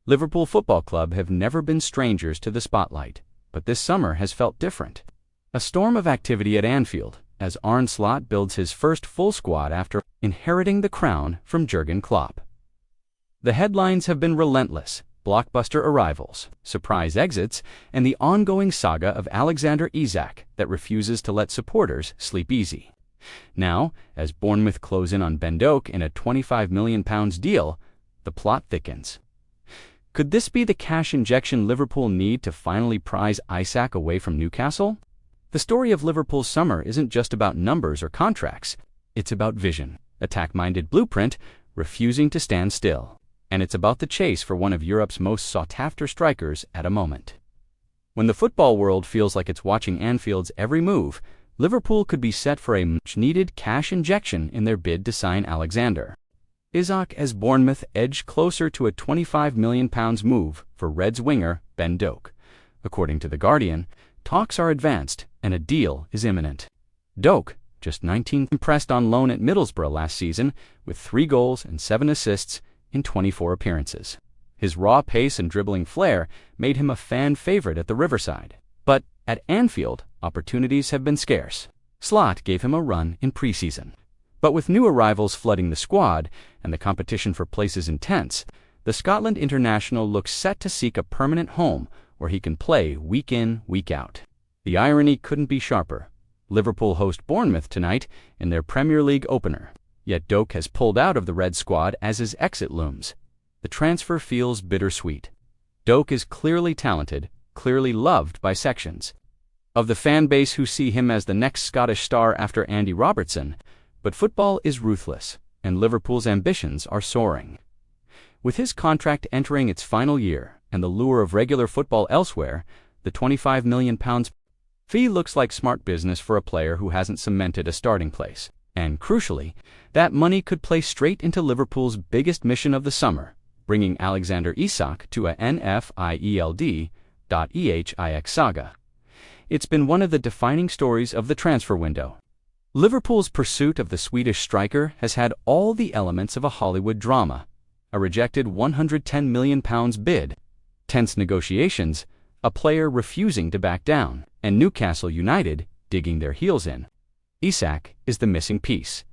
Liverpool Football Club have never been strangers to the spotlight, but this summer has felt different. A storm of activity at Anfield, as Arne Slot builds his first full squad after inheriting the crown from Jurgen Klopp. The headlines have been relentless: blockbuster arrivals, surprise exits, and the ongoing saga of Alexander Isak that refuses to let supporters sleep easy. Now, as Bournemouth close in on Ben Doak in a £25 million deal, the plot thickens. Could this be the cash injection Liverpool need to finally prize Isak away from Newcastle? The story of Liverpool's summer isn't just about numbers or contracts. It's about vision, attack-minded blueprint, refusing to stand still. And it's about the chase for one of Europe's most sought-after strikers at a moment. When the football world feels like it's watching Anfield's every move, Liverpool could be set for a much-needed cash injection in their bid to sign Alexander Isak as Bournemouth edge closer to a £25 million move for Reds winger Ben Doak. According to The Guardian, talks are advanced and a deal is imminent. Doak, just 19, impressed on loan at Middlesbrough last season with 3 goals and 7 assists in 24 appearances. His raw pace and dribbling flair made him a fan favorite at the Riverside. But at Anfield, opportunities have been scarce. Slot gave him a run in preseason. But with new arrivals flooding the squad and the competition for places intense, the Scotland international looks set to seek a permanent home where he can play week in, week out. The irony couldn't be sharper. Liverpool host Bournemouth tonight in their Premier League opener. Yet Doak has pulled out of the Red squad as his exit looms. The transfer feels bittersweet. Doak is clearly talented, clearly loved by sections of the fan base who see him as the next Scottish star after Andy Robertson, but football is ruthless, and Liverpool's ambitions are soaring. With his contract entering its final year and the lure of regular football elsewhere, the £25 million fee looks like smart business for a player who hasn't cemented a starting place. And crucially, that money could play straight into Liverpool's biggest mission of the summer, bringing Alexander Isak to a Nfield.ehix saga. It's been one of the defining stories of the transfer window. Liverpool's pursuit of the Swedish striker has had all the elements of a Hollywood drama: a rejected £110 million bid, tense negotiations, a player refusing to back down, and Newcastle United digging their heels in. Isak is the missing piece.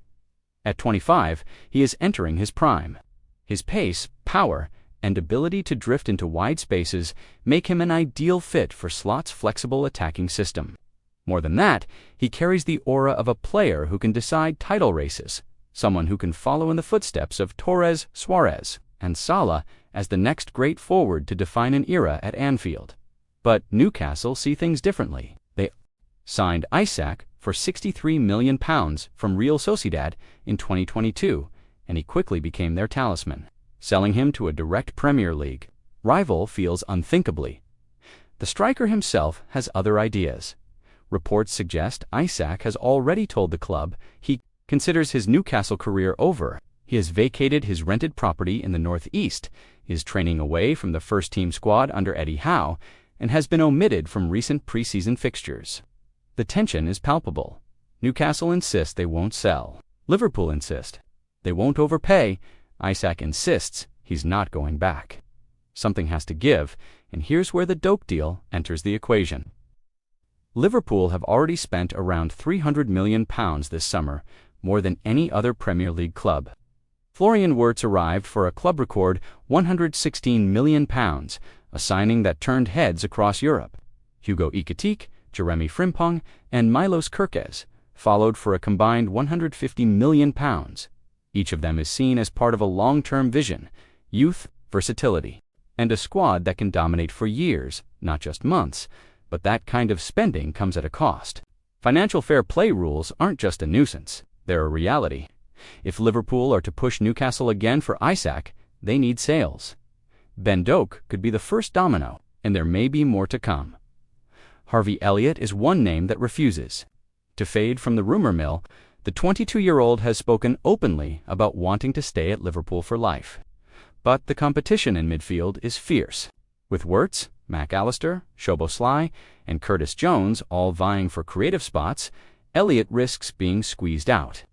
At 25, he is entering his prime. His pace, power, and ability to drift into wide spaces make him an ideal fit for Slot's flexible attacking system. More than that, he carries the aura of a player who can decide title races, someone who can follow in the footsteps of Torres, Suarez, and Salah as the next great forward to define an era at Anfield. But Newcastle see things differently. They signed Isak for £63 million from Real Sociedad in 2022, and he quickly became their talisman. Selling him to a direct Premier League rival feels unthinkably. The striker himself has other ideas. Reports suggest Isak has already told the club he considers his Newcastle career over. He has vacated his rented property in the northeast, is training away from the first-team squad under Eddie Howe, and has been omitted from recent preseason fixtures. The tension is palpable. Newcastle insist they won't sell. Liverpool insist they won't overpay. Isak insists he's not going back. Something has to give, and here's where the Doak deal enters the equation. Liverpool have already spent around £300 million this summer, more than any other Premier League club. Florian Wirtz arrived for a club record £116 million, a signing that turned heads across Europe. Hugo Ekitike, Jeremy Frimpong, and Milos Kerkez followed for a combined £150 million. Each of them is seen as part of a long-term vision: youth, versatility, and a squad that can dominate for years, not just months. But that kind of spending comes at a cost. Financial fair play rules aren't just a nuisance, they're a reality. If Liverpool are to push Newcastle again for Isak, they need sales. Ben Doak could be the first domino, and there may be more to come. Harvey Elliott is one name that refuses to fade from the rumor mill. The 22-year-old has spoken openly about wanting to stay at Liverpool for life. But the competition in midfield is fierce. With Wirtz, McAllister, Szoboszlai, and Curtis Jones all vying for creative spots, Elliott risks being squeezed out.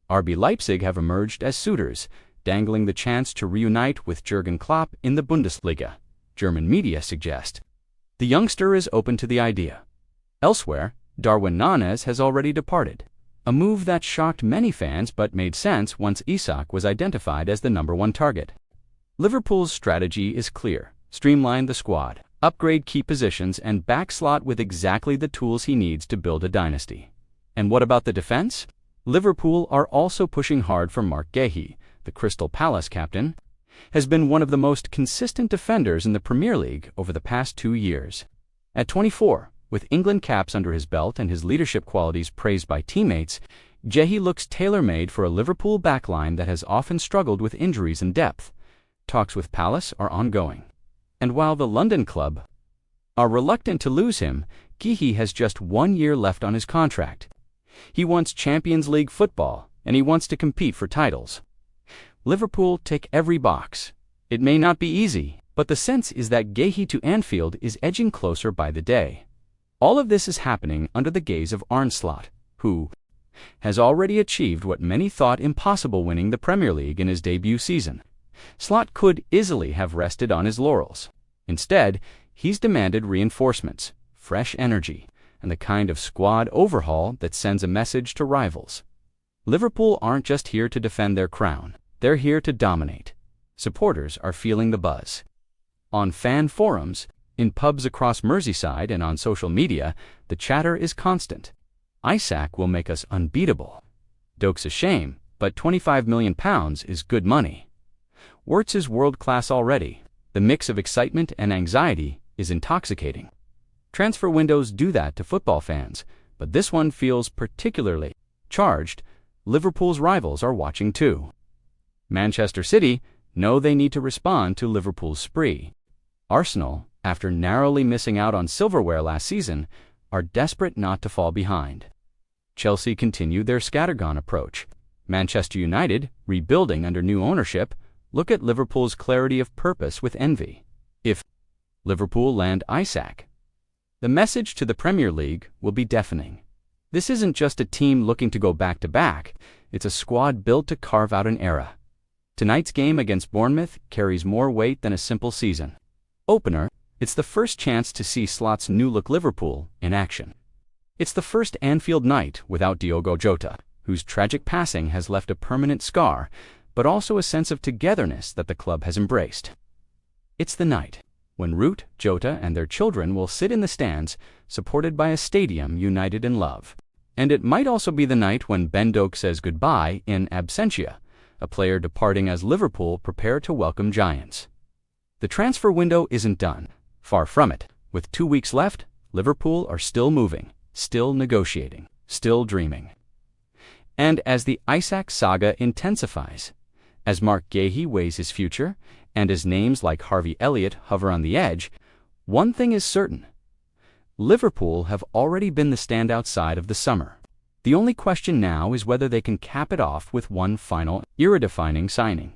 RB Leipzig have emerged as suitors, dangling the chance to reunite with Jurgen Klopp in the Bundesliga, German media suggest. The youngster is open to the idea. Elsewhere, Darwin Núñez has already departed, a move that shocked many fans but made sense once Isak was identified as the #1 target. Liverpool's strategy is clear: streamline the squad, upgrade key positions, and back Slot with exactly the tools he needs to build a dynasty. And what about the defense? Liverpool are also pushing hard for Marc Guehi. The Crystal Palace captain has been one of the most consistent defenders in the Premier League over the past 2 years. At 24, with England caps under his belt and his leadership qualities praised by teammates, Guehi looks tailor-made for a Liverpool backline that has often struggled with injuries and depth. Talks with Palace are ongoing. And while the London club are reluctant to lose him, Guehi has just 1 year left on his contract. He wants Champions League football, and he wants to compete for titles. Liverpool tick every box. It may not be easy, but the sense is that Guehi to Anfield is edging closer by the day. All of this is happening under the gaze of Arne Slot, who has already achieved what many thought impossible, winning the Premier League in his debut season. Slot could easily have rested on his laurels. Instead, he's demanded reinforcements, fresh energy, and the kind of squad overhaul that sends a message to rivals. Liverpool aren't just here to defend their crown, they're here to dominate. Supporters are feeling the buzz. On fan forums, in pubs across Merseyside, and on social media, the chatter is constant. Isak will make us unbeatable. Doak's a shame, but £25 million is good money. Wirtz is world-class already. The mix of excitement and anxiety is intoxicating. Transfer windows do that to football fans, but this one feels particularly charged. Liverpool's rivals are watching too. Manchester City know they need to respond to Liverpool's spree. Arsenal, after narrowly missing out on silverware last season, are desperate not to fall behind. Chelsea continue their scattergun approach. Manchester United, rebuilding under new ownership, look at Liverpool's clarity of purpose with envy. If Liverpool land Isak, the message to the Premier League will be deafening. This isn't just a team looking to go back-to-back, it's a squad built to carve out an era. Tonight's game against Bournemouth carries more weight than a simple season opener. It's the first chance to see Slot's new-look Liverpool in action. It's the first Anfield night without Diogo Jota, whose tragic passing has left a permanent scar, but also a sense of togetherness that the club has embraced. It's the night when Root, Jota, and their children will sit in the stands, supported by a stadium united in love. And it might also be the night when Ben Doak says goodbye in absentia, a player departing as Liverpool prepare to welcome giants. The transfer window isn't done. Far from it. With 2 weeks left, Liverpool are still moving, still negotiating, still dreaming. And as the Isak saga intensifies, as Marc Guehi weighs his future, and as names like Harvey Elliott hover on the edge, one thing is certain: Liverpool have already been the standout side of the summer. The only question now is whether they can cap it off with one final, era-defining signing.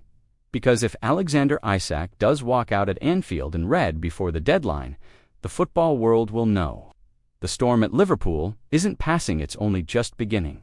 Because if Alexander Isak does walk out at Anfield in red before the deadline, the football world will know. The storm at Liverpool isn't passing, it's only just beginning.